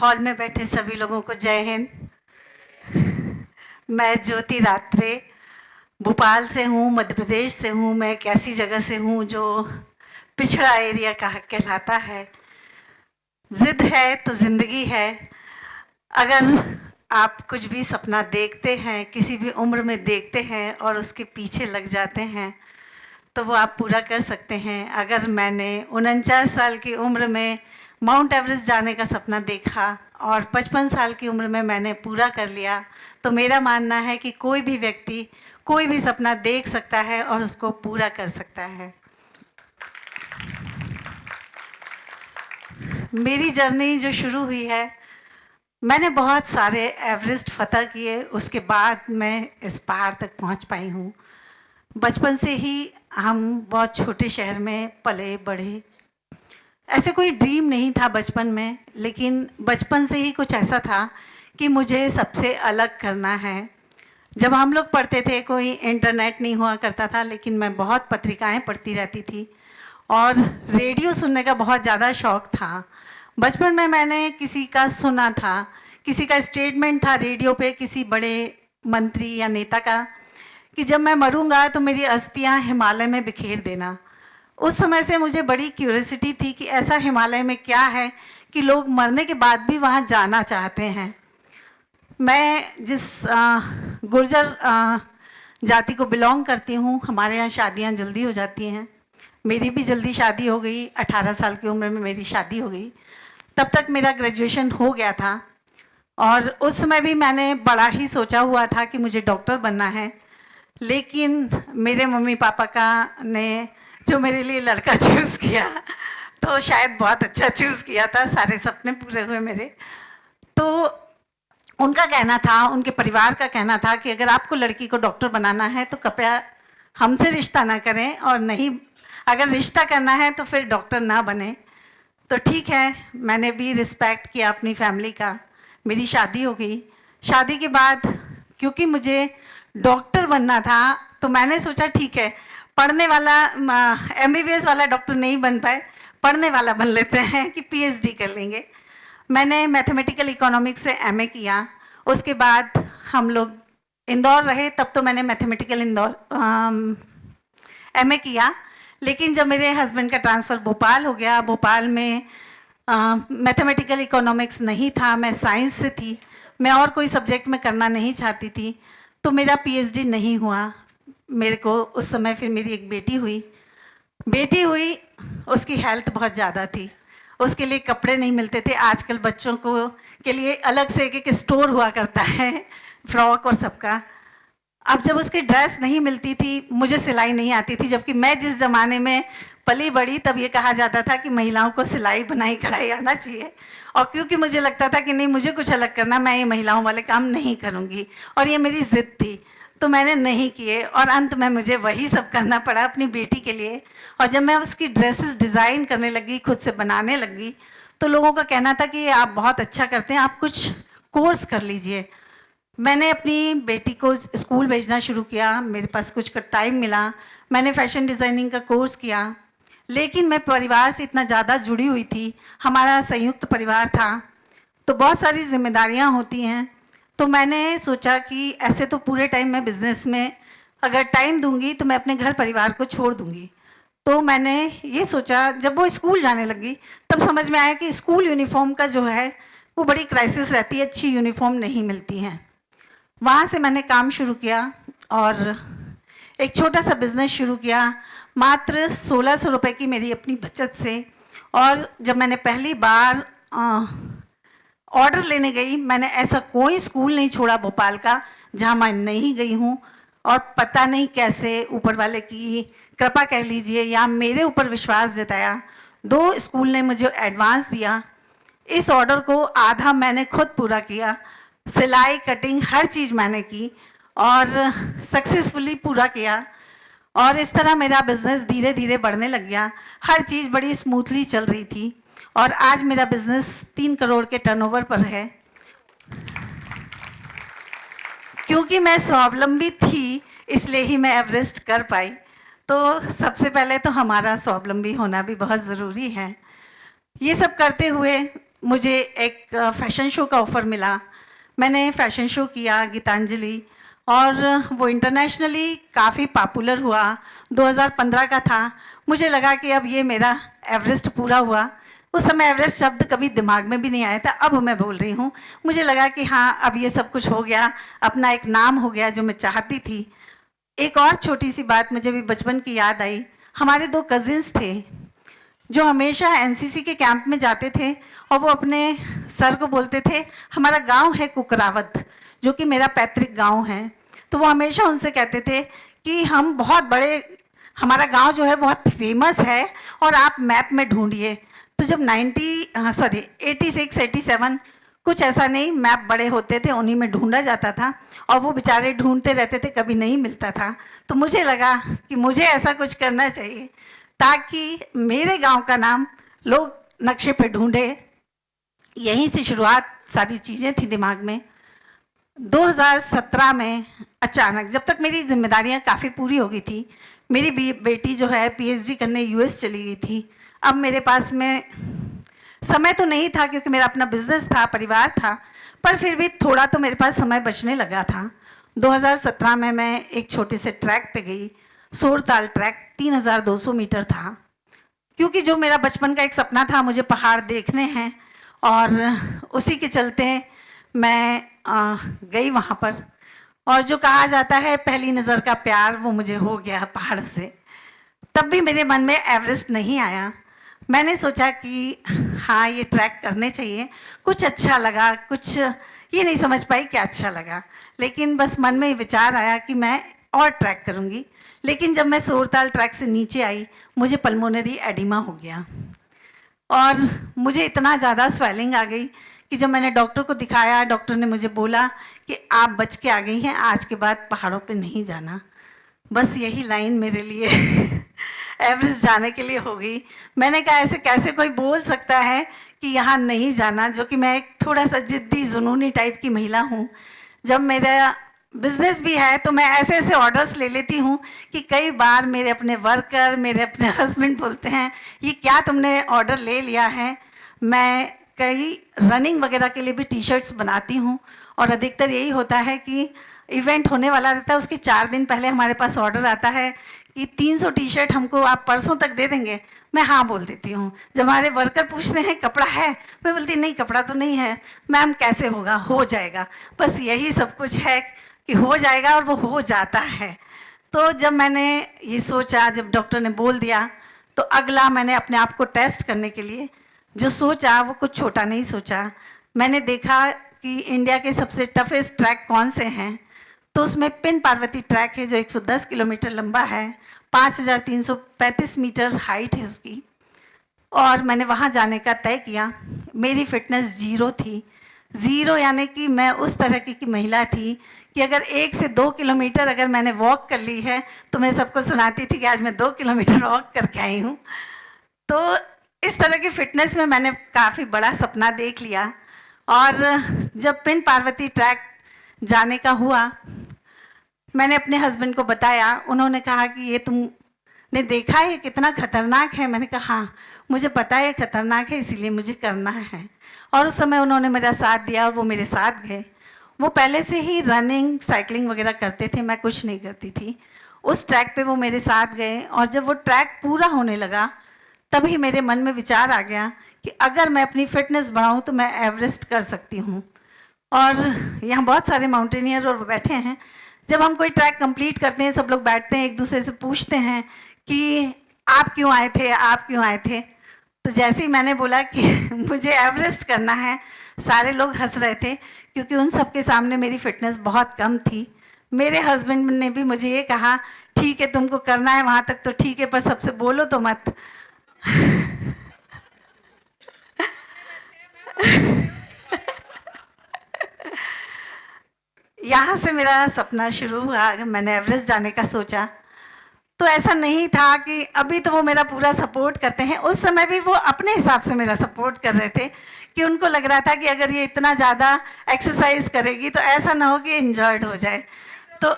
Hall में बैठे सभी लोगों को जय हिंद। मैं ज्योति रात्रे भोपाल से हूँ, मध्य प्रदेश से हूँ। मैं एक ऐसी जगह से हूँ जो पिछड़ा एरिया का कहलाता है। जिद है तो ज़िंदगी है। अगर आप कुछ भी सपना देखते हैं, किसी भी उम्र में देखते हैं और उसके पीछे लग जाते हैं तो वो आप पूरा कर सकते हैं। अगर मैंने 49 साल की उम्र में माउंट एवरेस्ट जाने का सपना देखा और 55 साल की उम्र में मैंने पूरा कर लिया, तो मेरा मानना है कि कोई भी व्यक्ति कोई भी सपना देख सकता है और उसको पूरा कर सकता है। मेरी जर्नी जो शुरू हुई है, मैंने बहुत सारे एवरेस्ट फतह किए, उसके बाद मैं इस पहाड़ तक पहुंच पाई हूँ। बचपन से ही हम बहुत छोटे शहर में पले बढ़े। ऐसे कोई ड्रीम नहीं था बचपन में, लेकिन बचपन से ही कुछ ऐसा था कि मुझे सबसे अलग करना है। जब हम लोग पढ़ते थे, कोई इंटरनेट नहीं हुआ करता था, लेकिन मैं बहुत पत्रिकाएं पढ़ती रहती थी और रेडियो सुनने का बहुत ज़्यादा शौक़ था। बचपन में मैंने किसी का सुना था, किसी का स्टेटमेंट था रेडियो पे, किसी बड़े मंत्री या नेता का, कि जब मैं मरूंगा तो मेरी अस्थियां हिमालय में बिखेर देना। उस समय से मुझे बड़ी क्यूरियोसिटी थी कि ऐसा हिमालय में क्या है कि लोग मरने के बाद भी वहाँ जाना चाहते हैं। मैं जिस गुर्जर जाति को बिलोंग करती हूँ, हमारे यहाँ शादियाँ जल्दी हो जाती हैं। मेरी भी जल्दी शादी हो गई, 18 साल की उम्र में मेरी शादी हो गई। तब तक मेरा ग्रेजुएशन हो गया था और उस समय भी मैंने बड़ा ही सोचा हुआ था कि मुझे डॉक्टर बनना है। लेकिन मेरे मम्मी पापा का ने जो मेरे लिए लड़का चूज़ किया, तो शायद बहुत अच्छा चूज़ किया था, सारे सपने पूरे हुए मेरे। तो उनका कहना था, उनके परिवार का कहना था कि अगर आपको लड़की को डॉक्टर बनाना है तो कृपया हमसे रिश्ता ना करें, और नहीं, अगर रिश्ता करना है तो फिर डॉक्टर ना बने। तो ठीक है, मैंने भी रिस्पेक्ट किया अपनी फैमिली का। मेरी शादी हो गई। शादी के बाद क्योंकि मुझे डॉक्टर बनना था, तो मैंने सोचा ठीक है, पढ़ने वाला MBBS वाला डॉक्टर नहीं बन पाए, पढ़ने वाला बन लेते हैं कि PhD कर लेंगे। मैंने मैथमेटिकल इकोनॉमिक्स से MA किया। उसके बाद हम लोग इंदौर रहे, तब तो मैंने मैथमेटिकल MA किया। लेकिन जब मेरे हस्बैंड का ट्रांसफ़र भोपाल हो गया, भोपाल में मैथमेटिकल इकोनॉमिक्स नहीं था, मैं साइंस से थी, मैं और कोई सब्जेक्ट में करना नहीं चाहती थी, तो मेरा PhD नहीं हुआ। मेरे को उस समय फिर मेरी एक बेटी हुई। उसकी हेल्थ बहुत ज़्यादा थी, उसके लिए कपड़े नहीं मिलते थे। आजकल बच्चों को के लिए अलग से एक स्टोर हुआ करता है, फ्रॉक और सबका। अब जब उसकी ड्रेस नहीं मिलती थी, मुझे सिलाई नहीं आती थी, जबकि मैं जिस ज़माने में पली बड़ी तब ये कहा जाता था कि महिलाओं को सिलाई बुनाई कढ़ाई आना चाहिए। और क्योंकि मुझे लगता था कि नहीं, मुझे कुछ अलग करना, मैं ये महिलाओं वाले काम नहीं करूँगी, और ये मेरी ज़िद थी, तो मैंने नहीं किए और अंत में मुझे वही सब करना पड़ा अपनी बेटी के लिए। और जब मैं उसकी ड्रेसेस डिज़ाइन करने लगी, खुद से बनाने लगी, तो लोगों का कहना था कि आप बहुत अच्छा करते हैं, आप कुछ कोर्स कर लीजिए। मैंने अपनी बेटी को स्कूल भेजना शुरू किया, मेरे पास कुछ का टाइम मिला, मैंने फैशन डिज़ाइनिंग का कोर्स किया। लेकिन मैं परिवार से इतना ज़्यादा जुड़ी हुई थी, हमारा संयुक्त परिवार था, तो बहुत सारी जिम्मेदारियां होती हैं। तो मैंने सोचा कि ऐसे तो पूरे टाइम मैं बिज़नेस में अगर टाइम दूंगी तो मैं अपने घर परिवार को छोड़ दूंगी। तो मैंने ये सोचा, जब वो स्कूल जाने लगी तब समझ में आया कि स्कूल यूनिफॉर्म का जो है वो बड़ी क्राइसिस रहती है, अच्छी यूनिफॉर्म नहीं मिलती हैं। वहाँ से मैंने काम शुरू किया और एक छोटा सा बिज़नेस शुरू किया, मात्र 1600 रुपये की मेरी अपनी बचत से। और जब मैंने पहली बार ऑर्डर लेने गई, मैंने ऐसा कोई स्कूल नहीं छोड़ा भोपाल का जहाँ मैं नहीं गई हूँ। और पता नहीं कैसे ऊपर वाले की कृपा कह लीजिए या मेरे ऊपर विश्वास जताया, 2 स्कूल ने मुझे एडवांस दिया। इस ऑर्डर को आधा मैंने खुद पूरा किया, सिलाई कटिंग हर चीज़ मैंने की और सक्सेसफुली पूरा किया। और इस तरह मेरा बिज़नेस धीरे धीरे बढ़ने लग गया, हर चीज़ बड़ी स्मूथली चल रही थी और आज मेरा बिज़नेस 3 करोड़ के टर्नओवर पर है। क्योंकि मैं स्वावलंबी थी, इसलिए ही मैं एवरेस्ट कर पाई। तो सबसे पहले तो हमारा स्वावलंबी होना भी बहुत ज़रूरी है। ये सब करते हुए मुझे एक फैशन शो का ऑफ़र मिला। मैंने फैशन शो किया गीतांजलि, और वो इंटरनेशनली काफ़ी पॉपुलर हुआ। 2015 का था। मुझे लगा कि अब ये मेरा एवरेस्ट पूरा हुआ। उस समय एवरेस्ट शब्द कभी दिमाग में भी नहीं आया था, अब मैं बोल रही हूँ। मुझे लगा कि हाँ, अब ये सब कुछ हो गया, अपना एक नाम हो गया जो मैं चाहती थी। एक और छोटी सी बात मुझे भी बचपन की याद आई। हमारे 2 कज़िन्स थे जो हमेशा एनसीसी के कैंप में जाते थे, और वो अपने सर को बोलते थे, हमारा गांव है कुकरावत, जो कि मेरा पैतृक गांव है। तो वो हमेशा उनसे कहते थे कि हम बहुत बड़े, हमारा गांव जो है बहुत फेमस है, और आप मैप में ढूंढिए। तो जब 86 87 कुछ ऐसा नहीं, मैप बड़े होते थे, उन्हीं में ढूंढा जाता था, और वो बेचारे ढूंढते रहते थे, कभी नहीं मिलता था। तो मुझे लगा कि मुझे ऐसा कुछ करना चाहिए ताकि मेरे गांव का नाम लोग नक्शे पे ढूंढे। यहीं से शुरुआत सारी चीज़ें थी दिमाग में। 2017 में अचानक, जब तक मेरी जिम्मेदारियां काफ़ी पूरी हो गई थी, मेरी बेटी जो है पीएचडी करने यूएस चली गई थी। अब मेरे पास में समय तो नहीं था क्योंकि मेरा अपना बिजनेस था, परिवार था, पर फिर भी थोड़ा तो मेरे पास समय बचने लगा था। 2017 में मैं एक छोटे से ट्रैक पे गई। सोरताल ट्रैक 3200 मीटर था, क्योंकि जो मेरा बचपन का एक सपना था, मुझे पहाड़ देखने हैं, और उसी के चलते मैं गई वहाँ पर। और जो कहा जाता है पहली नज़र का प्यार, वो मुझे हो गया पहाड़ों से। तब भी मेरे मन में एवरेस्ट नहीं आया। मैंने सोचा कि हाँ, ये ट्रैक करने चाहिए। कुछ अच्छा लगा, कुछ ये नहीं समझ पाई क्या अच्छा लगा, लेकिन बस मन में विचार आया कि मैं और ट्रैक करूँगी। लेकिन जब मैं सोरताल ट्रैक से नीचे आई, मुझे पल्मोनरी एडिमा हो गया, और मुझे इतना ज़्यादा स्वेलिंग आ गई कि जब मैंने डॉक्टर को दिखाया, डॉक्टर ने मुझे बोला कि आप बच के आ गई हैं, आज के बाद पहाड़ों पे नहीं जाना। बस यही लाइन मेरे लिए एवरेस्ट जाने के लिए हो गई। मैंने कहा ऐसे कैसे कोई बोल सकता है कि यहाँ नहीं जाना, जो कि मैं एक थोड़ा सा जिद्दी जुनूनी टाइप की महिला हूँ। जब मेरा बिजनेस भी है तो मैं ऐसे ऐसे ऑर्डर्स ले लेती हूँ कि कई बार मेरे अपने वर्कर, मेरे अपने हस्बैंड बोलते हैं, ये क्या तुमने ऑर्डर ले लिया है। मैं कई रनिंग वगैरह के लिए भी टी शर्ट्स बनाती हूँ, और अधिकतर यही होता है कि इवेंट होने वाला रहता है, उसके 4 दिन पहले हमारे पास ऑर्डर आता है कि 300 टी शर्ट हमको आप परसों तक दे देंगे। मैं हाँ बोल देती हूँ। जब हमारे वर्कर पूछते हैं कपड़ा है, मैं बोलती नहीं, कपड़ा तो नहीं है। मैम कैसे होगा, हो जाएगा। बस यही सब कुछ है कि हो जाएगा, और वो हो जाता है। तो जब मैंने ये सोचा, जब डॉक्टर ने बोल दिया, तो अगला मैंने अपने आप को टेस्ट करने के लिए जो सोचा, वो कुछ छोटा नहीं सोचा। मैंने देखा कि इंडिया के सबसे टफेस्ट ट्रैक कौन से हैं, तो उसमें पिन पार्वती ट्रैक है जो 110 किलोमीटर लंबा है, 5335 मीटर हाइट है उसकी, और मैंने वहाँ जाने का तय किया। मेरी फिटनेस 0 थी। 0 यानी कि मैं उस तरह की महिला थी कि अगर 1 से 2 किलोमीटर अगर मैंने वॉक कर ली है, तो मैं सबको सुनाती थी कि आज मैं 2 किलोमीटर वॉक करके आई हूँ। तो इस तरह की फिटनेस में मैंने काफ़ी बड़ा सपना देख लिया। और जब पिन पार्वती ट्रैक जाने का हुआ, मैंने अपने हस्बैंड को बताया। उन्होंने कहा कि ये तुमने देखा है कितना खतरनाक है। मैंने कहा हाँ, मुझे पता है खतरनाक है, इसीलिए मुझे करना है। और उस समय उन्होंने मेरा साथ दिया, और वो मेरे साथ गए। वो पहले से ही रनिंग, साइकिलिंग वगैरह करते थे, मैं कुछ नहीं करती थी। उस ट्रैक पे वो मेरे साथ गए, और जब वो ट्रैक पूरा होने लगा, तभी मेरे मन में विचार आ गया कि अगर मैं अपनी फिटनेस बढ़ाऊँ तो मैं एवरेस्ट कर सकती हूँ। और यहाँ बहुत सारे माउंटेनियर और बैठे हैं। जब हम कोई ट्रैक कंप्लीट करते हैं, सब लोग बैठते हैं, एक दूसरे से पूछते हैं कि आप क्यों आए थे, आप क्यों आए थे। तो जैसे ही मैंने बोला कि मुझे एवरेस्ट करना है, सारे लोग हंस रहे थे, क्योंकि उन सब के सामने मेरी फिटनेस बहुत कम थी। मेरे हस्बैंड ने भी मुझे ये कहा, ठीक है तुमको करना है वहाँ तक तो ठीक है, पर सबसे बोलो तो मत। यहाँ से मेरा सपना शुरू हुआ। मैंने एवरेस्ट जाने का सोचा, तो ऐसा नहीं था कि अभी तो वो मेरा पूरा सपोर्ट करते हैं, उस समय भी वो अपने हिसाब से मेरा सपोर्ट कर रहे थे कि उनको लग रहा था कि अगर ये इतना ज़्यादा एक्सरसाइज करेगी तो ऐसा ना हो कि इंजर्ड हो जाए। तो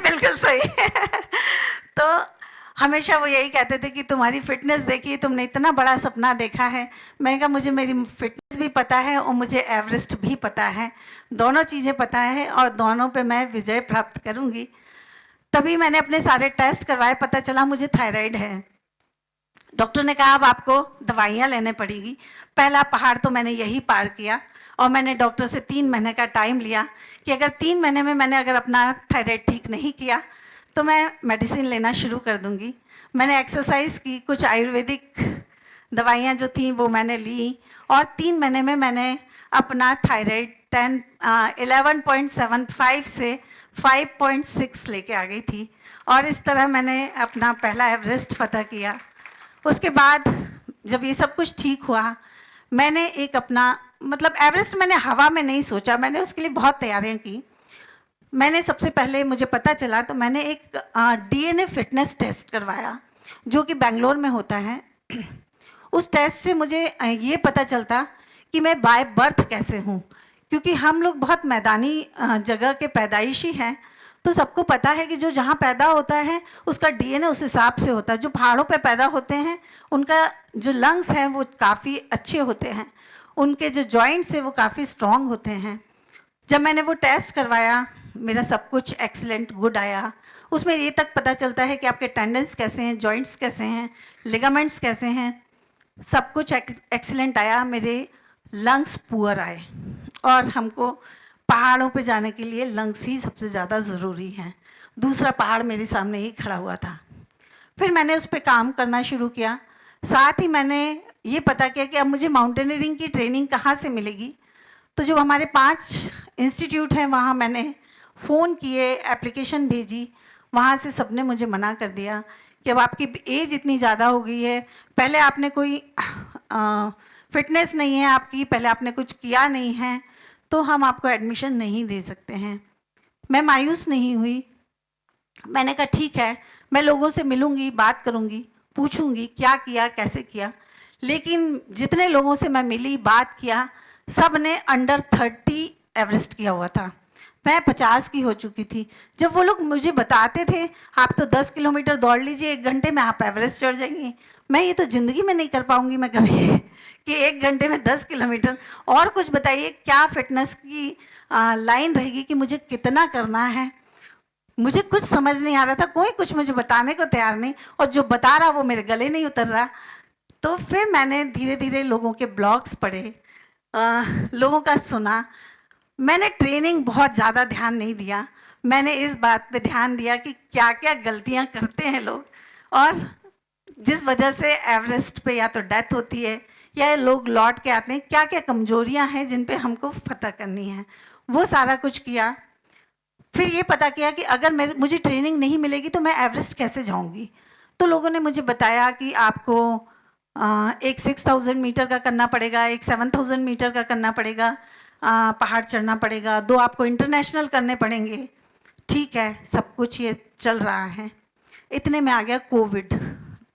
बिल्कुल सही। तो हमेशा वो यही कहते थे कि तुम्हारी फिटनेस देखी, तुमने इतना बड़ा सपना देखा है। मैंने कहा मुझे मेरी फिटनेस भी पता है और मुझे एवरेस्ट भी पता है, दोनों चीज़ें पता है और दोनों पे मैं विजय प्राप्त करूँगी। तभी मैंने अपने सारे टेस्ट करवाए, पता चला मुझे थायराइड है। डॉक्टर ने कहा अब आपको दवाइयाँ लेने पड़ेगी। पहला पहाड़ तो मैंने यही पार किया और मैंने डॉक्टर से 3 महीने का टाइम लिया कि अगर 3 महीने में मैंने अगर अपना थायराइड ठीक नहीं किया तो मैं मेडिसिन लेना शुरू कर दूंगी। मैंने एक्सरसाइज की, कुछ आयुर्वेदिक दवाइयाँ जो थी वो मैंने ली और 3 महीने में मैंने अपना थायराइड 11.75 से 5.6 लेके आ गई थी और इस तरह मैंने अपना पहला एवरेस्ट फतह किया। उसके बाद जब ये सब कुछ ठीक हुआ, मैंने एक अपना मतलब एवरेस्ट मैंने हवा में नहीं सोचा, मैंने उसके लिए बहुत तैयारियां की। मैंने सबसे पहले मुझे पता चला तो मैंने एक डीएनए फिटनेस टेस्ट करवाया जो कि बेंगलोर में होता है। उस टेस्ट से मुझे ये पता चलता कि मैं बाय बर्थ कैसे हूँ, क्योंकि हम लोग बहुत मैदानी जगह के पैदाइशी हैं, तो सबको पता है कि जो जहाँ पैदा होता है उसका डीएनए उस हिसाब से होता है। जो पहाड़ों पे पैदा होते हैं उनका जो लंग्स हैं वो काफ़ी अच्छे होते हैं, उनके जो जॉइंट्स हैं वो काफ़ी स्ट्रॉन्ग होते हैं। जब मैंने वो टेस्ट करवाया मेरा सब कुछ एक्सीलेंट गुड आया। उसमें ये तक पता चलता है कि आपके टेंडेंस कैसे हैं, जॉइंट्स कैसे हैं, लिगामेंट्स कैसे हैं, सब कुछ एक्सीलेंट आया। मेरे लंग्स पुअर आए और हमको पहाड़ों पे जाने के लिए लंग्स ही सबसे ज़्यादा ज़रूरी हैं। दूसरा पहाड़ मेरे सामने ही खड़ा हुआ था। फिर मैंने उस पर काम करना शुरू किया। साथ ही मैंने ये पता किया कि अब मुझे माउंटेनियरिंग की ट्रेनिंग कहाँ से मिलेगी। तो जो हमारे 5 इंस्टीट्यूट हैं वहाँ मैंने फ़ोन किए, एप्लीकेशन भेजी, वहाँ से सबने मुझे मना कर दिया कि अब आपकी एज इतनी ज़्यादा हो गई है, पहले आपने कोई फिटनेस नहीं है आपकी, पहले आपने कुछ किया नहीं है, तो हम आपको एडमिशन नहीं दे सकते हैं। मैं मायूस नहीं हुई। मैंने कहा ठीक है, मैं लोगों से मिलूँगी, बात करूँगी, पूछूँगी क्या किया, कैसे किया। लेकिन जितने लोगों से मैं मिली, बात किया, सब ने अंडर 30 एवरेस्ट किया हुआ था। मैं 50 की हो चुकी थी। जब वो लोग मुझे बताते थे आप तो 10 किलोमीटर दौड़ लीजिए 1 घंटे में आप एवरेस्ट चढ़ जाएंगी, मैं ये तो ज़िंदगी में नहीं कर पाऊंगी मैं कभी कि 1 घंटे में 10 किलोमीटर। और कुछ बताइए क्या फिटनेस की लाइन रहेगी कि मुझे कितना करना है। मुझे कुछ समझ नहीं आ रहा था, कोई कुछ मुझे बताने को तैयार नहीं, और जो बता रहा वो मेरे गले नहीं उतर रहा। तो फिर मैंने धीरे धीरे लोगों के ब्लॉग्स पढ़े, लोगों का सुना। मैंने ट्रेनिंग बहुत ज़्यादा ध्यान नहीं दिया। मैंने इस बात पे ध्यान दिया कि क्या क्या गलतियां करते हैं लोग और जिस वजह से एवरेस्ट पे या तो डेथ होती है या लोग लौट के आते हैं, क्या क्या कमजोरियां हैं जिन पे हमको फतह करनी है, वो सारा कुछ किया। फिर ये पता किया कि अगर मुझे ट्रेनिंग नहीं मिलेगी तो मैं एवरेस्ट कैसे जाऊंगी। तो लोगों ने मुझे बताया कि आपको एक 6000 मीटर का करना पड़ेगा, एक 7000 मीटर का करना पड़ेगा, पहाड़ चढ़ना पड़ेगा, 2 आपको इंटरनेशनल करने पड़ेंगे। ठीक है, सब कुछ ये चल रहा है। इतने में आ गया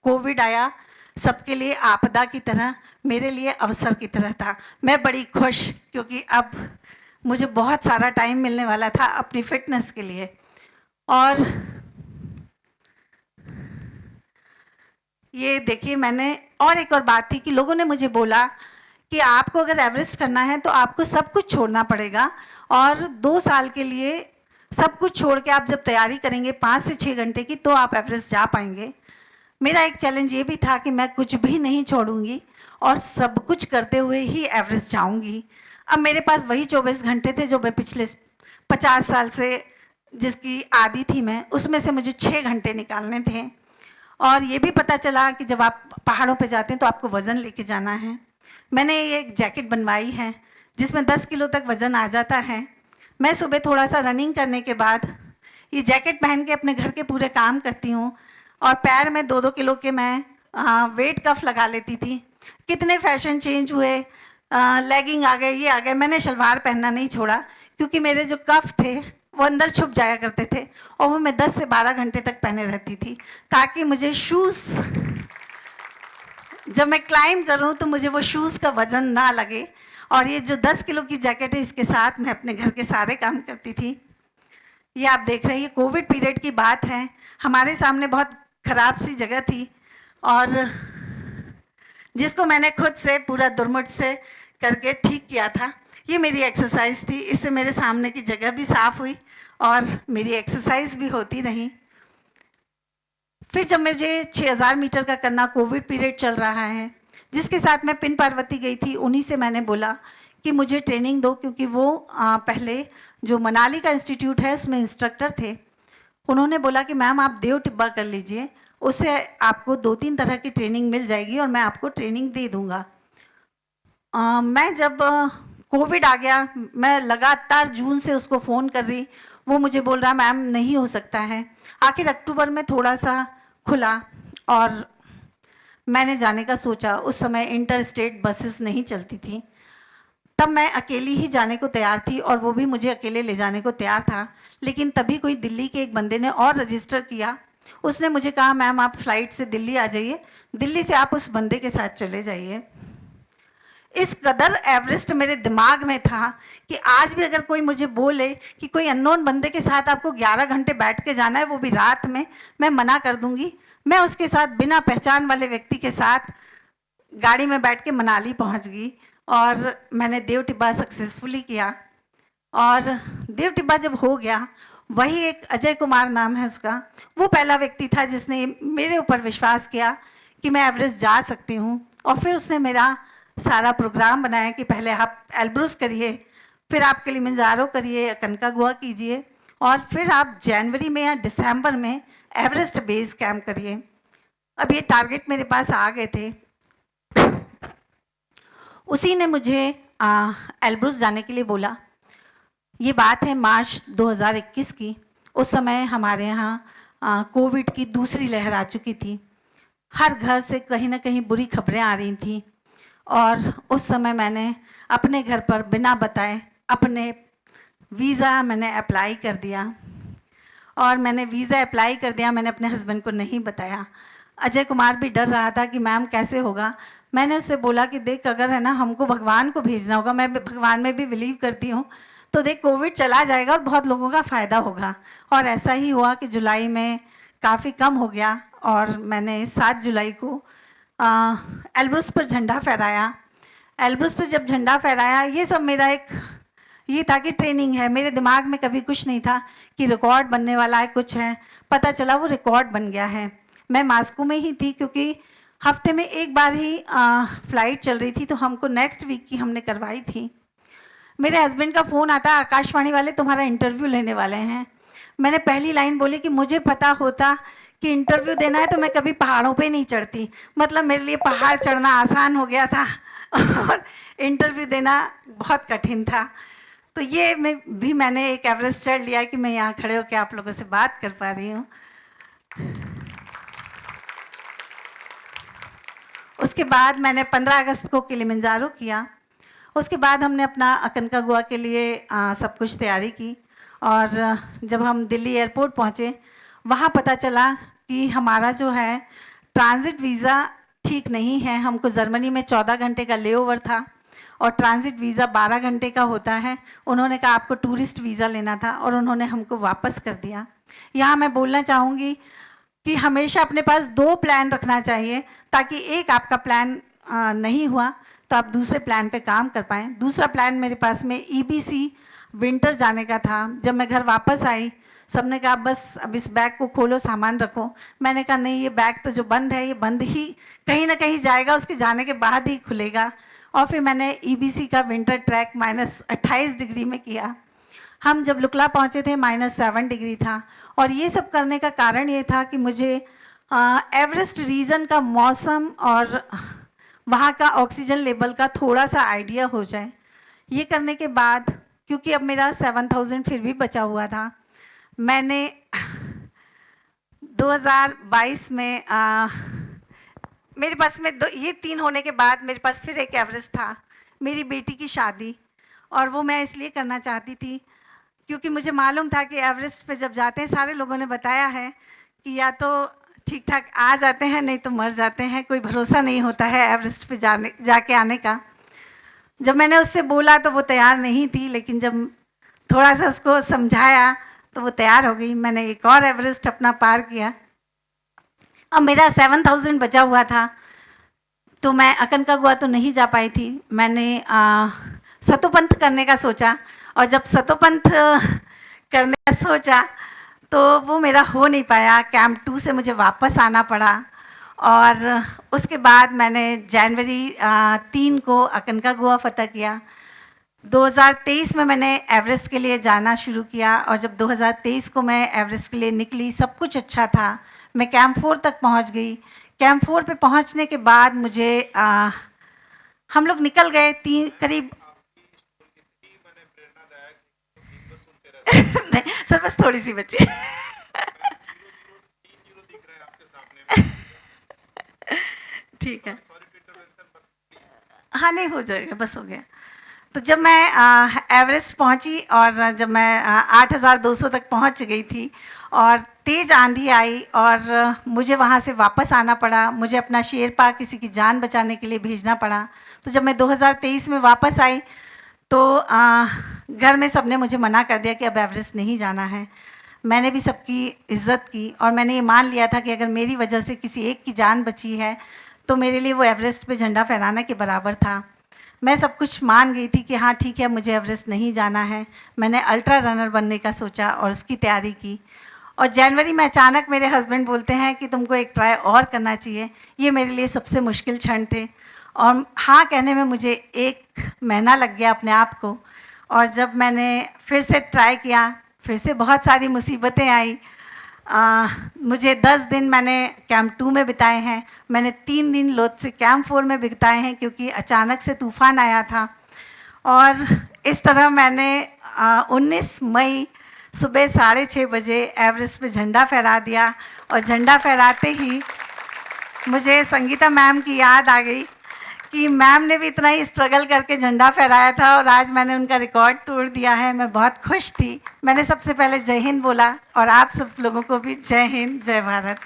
कोविड आया, सबके लिए आपदा की तरह, मेरे लिए अवसर की तरह था। मैं बड़ी खुश, क्योंकि अब मुझे बहुत सारा टाइम मिलने वाला था अपनी फिटनेस के लिए। और ये देखिए, मैंने और एक और बात थी कि लोगों ने मुझे बोला कि आपको अगर एवरेस्ट करना है तो आपको सब कुछ छोड़ना पड़ेगा, और 2 साल के लिए सब कुछ छोड़ के आप जब तैयारी करेंगे 5 से 6 घंटे की, तो आप एवरेस्ट जा पाएंगे। मेरा एक चैलेंज ये भी था कि मैं कुछ भी नहीं छोड़ूंगी और सब कुछ करते हुए ही एवरेस्ट जाऊंगी। अब मेरे पास वही 24 घंटे थे जो मैं पिछले 50 साल से जिसकी आदी थी मैं, उसमें से मुझे 6 घंटे निकालने थे। और ये भी पता चला कि जब आप पहाड़ों पे जाते हैं तो आपको वज़न लेके जाना है। मैंने ये एक जैकेट बनवाई है जिसमें 10 किलो तक वज़न आ जाता है। मैं सुबह थोड़ा सा रनिंग करने के बाद ये जैकेट पहन के अपने घर के पूरे काम करती हूँ, और पैर में 2-2 किलो के मैं वेट कफ लगा लेती थी। कितने फैशन चेंज हुए, लेगिंग आ गए, ये आ गए, मैंने शलवार पहनना नहीं छोड़ा, क्योंकि मेरे जो कफ थे वो अंदर छुप जाया करते थे और वो मैं 10 से 12 घंटे तक पहने रहती थी, ताकि मुझे शूज़ जब मैं क्लाइंब करूं तो मुझे वो शूज़ का वज़न ना लगे। और ये जो 10 किलो की जैकेट है, इसके साथ मैं अपने घर के सारे काम करती थी। ये आप देख रहे हैं, कोविड पीरियड की बात है। हमारे सामने बहुत ख़राब सी जगह थी, और जिसको मैंने खुद से पूरा दुर्मुट से करके ठीक किया था। ये मेरी एक्सरसाइज थी, इससे मेरे सामने की जगह भी साफ़ हुई और मेरी एक्सरसाइज भी होती रही। फिर जब मुझे 6000 मीटर का करना, कोविड पीरियड चल रहा है, जिसके साथ मैं पिन पार्वती गई थी, उन्हीं से मैंने बोला कि मुझे ट्रेनिंग दो, क्योंकि वो पहले जो मनाली का इंस्टीट्यूट है उसमें इंस्ट्रक्टर थे। उन्होंने बोला कि मैम आप देव टिब्बा कर लीजिए, उससे आपको 2-3 तरह की ट्रेनिंग मिल जाएगी और मैं आपको ट्रेनिंग दे दूँगा। मैं जब कोविड आ गया, मैं लगातार जून से उसको फ़ोन कर रही, वो मुझे बोल रहा मैम नहीं हो सकता है। आखिर अक्टूबर में थोड़ा सा खुला और मैंने जाने का सोचा। उस समय इंटर स्टेट बसेस नहीं चलती थी, तब मैं अकेली ही जाने को तैयार थी और वो भी मुझे अकेले ले जाने को तैयार था। लेकिन तभी कोई दिल्ली के एक बंदे ने और रजिस्टर किया। उसने मुझे कहा मैम आप फ़्लाइट से दिल्ली आ जाइए, दिल्ली से आप उस बंदे के साथ चले जाइए। इस कदर एवरेस्ट मेरे दिमाग में था कि आज भी अगर कोई मुझे बोले कि कोई अननोन बंदे के साथ आपको 11 घंटे बैठ के जाना है, वो भी रात में, मैं मना कर दूंगी। मैं उसके साथ बिना पहचान वाले व्यक्ति के साथ गाड़ी में बैठ के मनाली पहुंच गई और मैंने देव टिब्बा सक्सेसफुली किया। और देव टिब्बा जब हो गया, वही एक अजय कुमार नाम है उसका, वो पहला व्यक्ति था जिसने मेरे ऊपर विश्वास किया कि मैं एवरेस्ट जा सकती हूँ। और फिर उसने मेरा सारा प्रोग्राम बनाया कि पहले आप एल्ब्रुस करिए, फिर आप किलिमंजारो करिए, अकनकागुआ कीजिए, और फिर आप जनवरी में या दिसंबर में एवरेस्ट बेस कैंप करिए। अब ये टारगेट मेरे पास आ गए थे। उसी ने मुझे एल्ब्रुस जाने के लिए बोला। ये बात है मार्च 2021 की। उस समय हमारे यहाँ कोविड की दूसरी लहर आ चुकी थी। हर घर से कहीं ना कहीं बुरी खबरें आ रही थी और उस समय मैंने अपने घर पर बिना बताए अपने वीज़ा मैंने अप्लाई कर दिया। और मैंने वीज़ा अप्लाई कर दिया, मैंने अपने हस्बैंड को नहीं बताया। अजय कुमार भी डर रहा था कि मैम कैसे होगा। मैंने उससे बोला कि देख, अगर है ना हमको भगवान को भेजना होगा, मैं भगवान में भी बिलीव करती हूँ, तो देख कोविड चला जाएगा और बहुत लोगों का फ़ायदा होगा। और ऐसा ही हुआ कि जुलाई में काफ़ी कम हो गया और मैंने 7 जुलाई को एल्ब्रुस पर झंडा फहराया। एल्ब्रुस पर जब झंडा फहराया, ये सब मेरा एक ये था कि ट्रेनिंग है। मेरे दिमाग में कभी कुछ नहीं था कि रिकॉर्ड बनने वाला है, कुछ है। पता चला वो रिकॉर्ड बन गया है। मैं मास्को में ही थी क्योंकि हफ्ते में एक बार ही फ़्लाइट चल रही थी, तो हमको नेक्स्ट वीक की हमने करवाई थी। मेरे हस्बैंड का फ़ोन आता, आकाशवाणी वाले तुम्हारा इंटरव्यू लेने वाले हैं। मैंने पहली लाइन बोली कि मुझे पता होता कि इंटरव्यू देना है तो मैं कभी पहाड़ों पे नहीं चढ़ती। मतलब मेरे लिए पहाड़ चढ़ना आसान हो गया था और इंटरव्यू देना बहुत कठिन था। तो ये मैंने एक एवरेस्ट चढ़ लिया कि मैं यहाँ खड़े होकर आप लोगों से बात कर पा रही हूँ। उसके बाद मैंने 15 अगस्त को किलिमंजारो किया। उसके बाद हमने अपना अकनकागुआ के लिए सब कुछ तैयारी की। और जब हम दिल्ली एयरपोर्ट पहुँचे, वहाँ पता चला कि हमारा जो है ट्रांजिट वीज़ा ठीक नहीं है। हमको जर्मनी में 14 घंटे का लेओवर था और ट्रांजिट वीज़ा 12 घंटे का होता है। उन्होंने कहा आपको टूरिस्ट वीज़ा लेना था और उन्होंने हमको वापस कर दिया। यहाँ मैं बोलना चाहूँगी कि हमेशा अपने पास 2 प्लान रखना चाहिए, ताकि एक आपका प्लान नहीं हुआ तो आप दूसरे प्लान पे काम कर पाएँ। दूसरा प्लान मेरे पास में EBC विंटर जाने का था। जब मैं घर वापस आई, सबने कहा बस अब इस बैग को खोलो, सामान रखो। मैंने कहा नहीं, ये बैग तो जो बंद है ये बंद ही कहीं ना कहीं जाएगा, उसके जाने के बाद ही खुलेगा। और फिर मैंने EBC का विंटर ट्रैक -28 डिग्री में किया। हम जब लुकला पहुँचे थे -7 डिग्री था। और ये सब करने का कारण ये था कि मुझे एवरेस्ट रीजन का मौसम और वहाँ का ऑक्सीजन लेवल का थोड़ा सा आइडिया हो जाए। ये करने के बाद, क्योंकि अब मेरा 7000 फिर भी बचा हुआ था, मैंने 2022 में मेरे पास में ये 3 होने के बाद मेरे पास फिर एक एवरेस्ट था, मेरी बेटी की शादी। और वो मैं इसलिए करना चाहती थी क्योंकि मुझे मालूम था कि एवरेस्ट पे जब जाते हैं, सारे लोगों ने बताया है कि या तो ठीक ठाक आ जाते हैं, नहीं तो मर जाते हैं। कोई भरोसा नहीं होता है एवरेस्ट पे जाके आने का। जब मैंने उससे बोला तो वो तैयार नहीं थी, लेकिन जब थोड़ा सा उसको समझाया तो वो तैयार हो गई। मैंने एक और एवरेस्ट अपना पार किया। अब मेरा 7,000 बचा हुआ था, तो मैं अकनकागुआ तो नहीं जा पाई थी। मैंने सतोपंथ करने का सोचा, और जब सतोपंथ करने का सोचा तो वो मेरा हो नहीं पाया। कैंप 2 से मुझे वापस आना पड़ा, और उसके बाद मैंने जनवरी 3 को अकनकागुआ फतह किया। 2023 में मैंने एवरेस्ट के लिए जाना शुरू किया, और जब 2023 को मैं एवरेस्ट के लिए निकली, सब कुछ अच्छा था। मैं कैंप 4 तक पहुंच गई। कैंप 4 पे पहुंचने के बाद मुझे हम लोग निकल गए करीब नहीं सर, बस थोड़ी सी बची। ठीक है, हाँ नहीं हो जाएगा, बस हो गया। तो जब मैं एवरेस्ट पहुंची, और जब मैं 8,200 तक पहुंच गई थी, और तेज़ आंधी आई, और मुझे वहां से वापस आना पड़ा। मुझे अपना शेरपा किसी की जान बचाने के लिए भेजना पड़ा। तो जब मैं 2023 में वापस आई, तो घर में सबने मुझे मना कर दिया कि अब एवरेस्ट नहीं जाना है। मैंने भी सबकी इज़्ज़त की, और मैंने ये मान लिया था कि अगर मेरी वजह से किसी एक की जान बची है तो मेरे लिए वो एवरेस्ट पे झंडा फहराने के बराबर था। मैं सब कुछ मान गई थी कि हाँ ठीक है, मुझे एवरेस्ट नहीं जाना है। मैंने अल्ट्रा रनर बनने का सोचा और उसकी तैयारी की। और जनवरी में अचानक मेरे हस्बैंड बोलते हैं कि तुमको एक ट्राई और करना चाहिए। ये मेरे लिए सबसे मुश्किल क्षण थे, और हाँ कहने में मुझे 1 महीना लग गया अपने आप को। और जब मैंने फिर से ट्राई किया, फिर से बहुत सारी मुसीबतें आई। मुझे 10 दिन मैंने कैंप 2 में बिताए हैं। मैंने 3 दिन लोत्से कैंप 4 में बिताए हैं, क्योंकि अचानक से तूफ़ान आया था। और इस तरह मैंने 19 मई सुबह 6:30 बजे एवरेस्ट पे झंडा फहरा दिया। और झंडा फहराते ही मुझे संगीता मैम की याद आ गई कि मैम ने भी इतना ही स्ट्रगल करके झंडा फहराया था, और आज मैंने उनका रिकॉर्ड तोड़ दिया है। मैं बहुत खुश थी। मैंने सबसे पहले जय हिंद बोला, और आप सब लोगों को भी जय हिंद, जय भारत।